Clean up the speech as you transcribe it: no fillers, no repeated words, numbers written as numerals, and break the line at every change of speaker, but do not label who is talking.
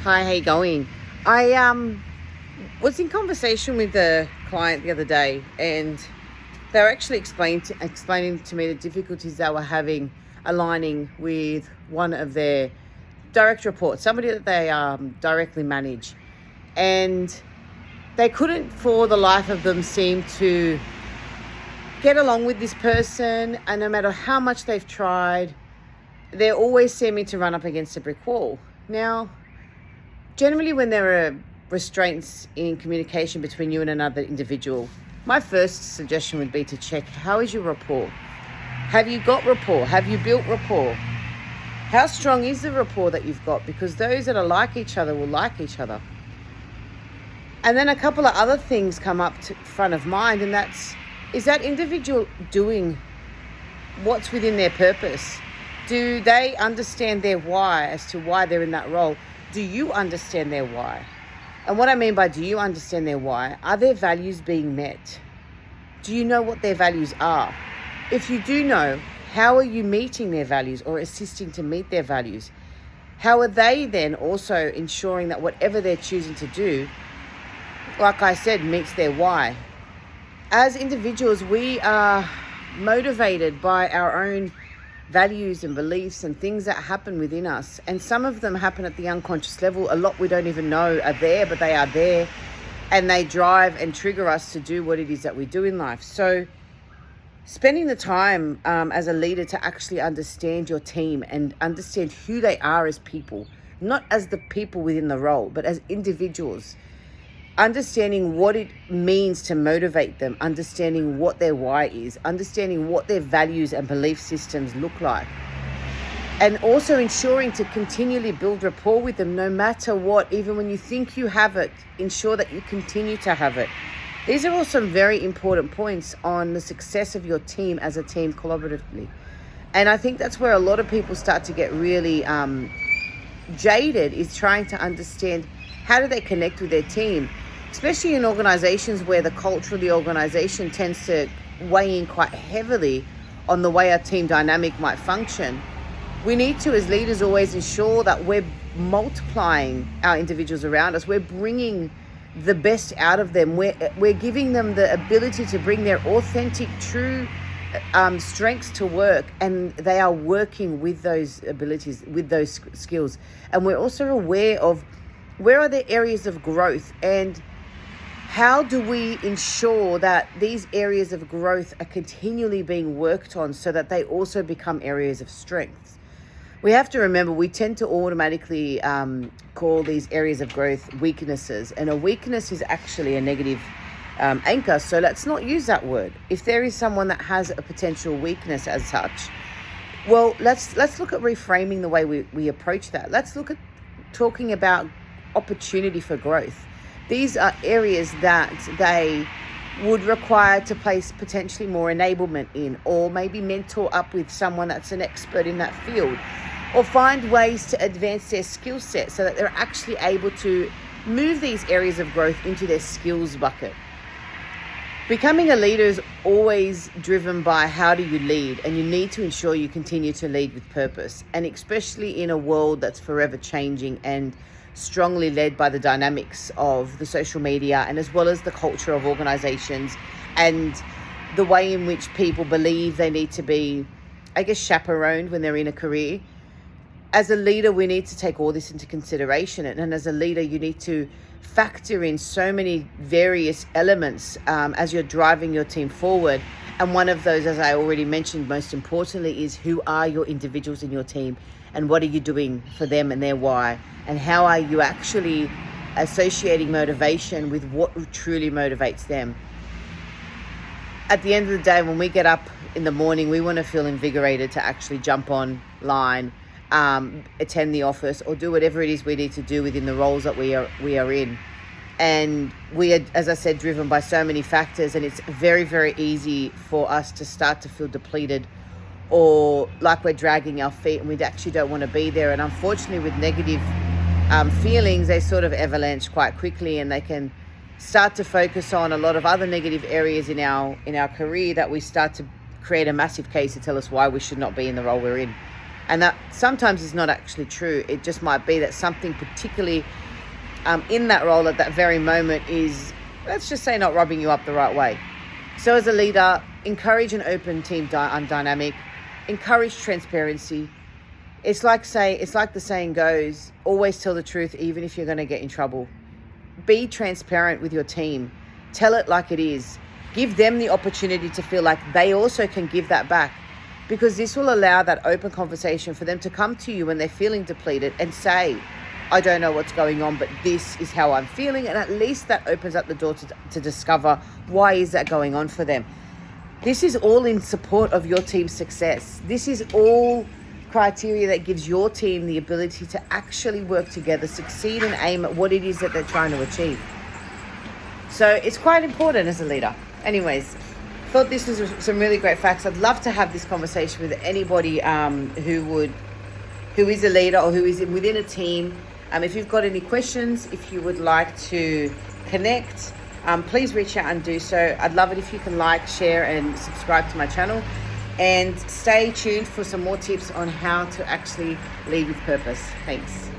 Hi, how you going? I was in conversation with a client the other day, and they were actually explaining to me the difficulties they were having aligning with one of their direct reports, somebody that they directly manage, and they couldn't for the life of them seem to get along with this person, and no matter how much they've tried, they're always seeming to run up against a brick wall. Now, generally, when there are restraints in communication between you and another individual, my first suggestion would be to check, how is your rapport? Have you got rapport? Have you built rapport? How strong is the rapport that you've got? Because those that are like each other will like each other. And then a couple of other things come up to front of mind, and is that individual doing what's within their purpose? Do they understand their why as to why they're in that role? Do you understand their why? And what I mean by do you understand their why, are their values being met? Do you know what their values are? If you do know, how are you meeting their values or assisting to meet their values? How are they then also ensuring that whatever they're choosing to do, like I said, meets their why? As individuals, we are motivated by our own values and beliefs and things that happen within us, and some of them happen at the unconscious level. A lot we don't even know are there, but they are there, and they drive and trigger us to do what it is that we do in life. So spending the time as a leader to actually understand your team and understand who they are as people, not as the people within the role, but as individuals, understanding what it means to motivate them, understanding what their why is, understanding what their values and belief systems look like, and also ensuring to continually build rapport with them no matter what. Even when you think you have it, ensure that you continue to have it. These are all some very important points on the success of your team as a team collaboratively. And I think that's where a lot of people start to get really jaded, is trying to understand how do they connect with their team, especially in organizations where the culture of the organization tends to weigh in quite heavily on the way our team dynamic might function. We need to, as leaders, always ensure that we're multiplying our individuals around us. We're bringing the best out of them. We're giving them the ability to bring their authentic, true strengths to work, and they are working with those abilities, with those skills. And we're also aware of where are the areas of growth, and how do we ensure that these areas of growth are continually being worked on so that they also become areas of strength. We have to remember, we tend to automatically call these areas of growth weaknesses, and a weakness is actually a negative anchor. So let's not use that word. If there is someone that has a potential weakness as such, well, let's look at reframing the way we approach that. Let's look at talking about opportunity for growth. These are areas that they would require to place potentially more enablement in, or maybe mentor up with someone that's an expert in that field, or find ways to advance their skill set so that they're actually able to move these areas of growth into their skills bucket. Becoming a leader is always driven by how do you lead, and you need to ensure you continue to lead with purpose, and especially in a world that's forever changing and strongly led by the dynamics of the social media, and as well as the culture of organizations and the way in which people believe they need to be, I guess, chaperoned when they're in a career. As a leader, we need to take all this into consideration, and as a leader, you need to factor in so many various elements as you're driving your team forward. And one of those, as I already mentioned, most importantly, is who are your individuals in your team, and what are you doing for them and their why, and how are you actually associating motivation with what truly motivates them. At the end of the day, when we get up in the morning, we want to feel invigorated to actually jump online, attend the office, or do whatever it is we need to do within the roles that we are in. And we are, as I said, driven by so many factors, and it's very, very easy for us to start to feel depleted, or like we're dragging our feet and we actually don't want to be there. And unfortunately, with negative feelings, they sort of avalanche quite quickly, and they can start to focus on a lot of other negative areas in our career that we start to create a massive case to tell us why we should not be in the role we're in. And that sometimes is not actually true. It just might be that something particularly in that role at that very moment is, let's just say, not rubbing you up the right way. So as a leader, encourage an open team dynamic, encourage transparency. It's like the saying goes, always tell the truth, even if you're going to get in trouble. Be transparent with your team. Tell it like it is. Give them the opportunity to feel like they also can give that back, because this will allow that open conversation for them to come to you when they're feeling depleted and say, I don't know what's going on, but this is how I'm feeling. And at least that opens up the door to discover why is that going on for them. This is all in support of your team's success. This is all criteria that gives your team the ability to actually work together, succeed, and aim at what it is that they're trying to achieve. So it's quite important as a leader. Anyways, thought this was some really great facts. I'd love to have this conversation with anybody who is a leader or who is within a team. If you've got any questions, if you would like to connect, please reach out and do so. I'd love it if you can like, share, and subscribe to my channel. And stay tuned for some more tips on how to actually lead with purpose. Thanks.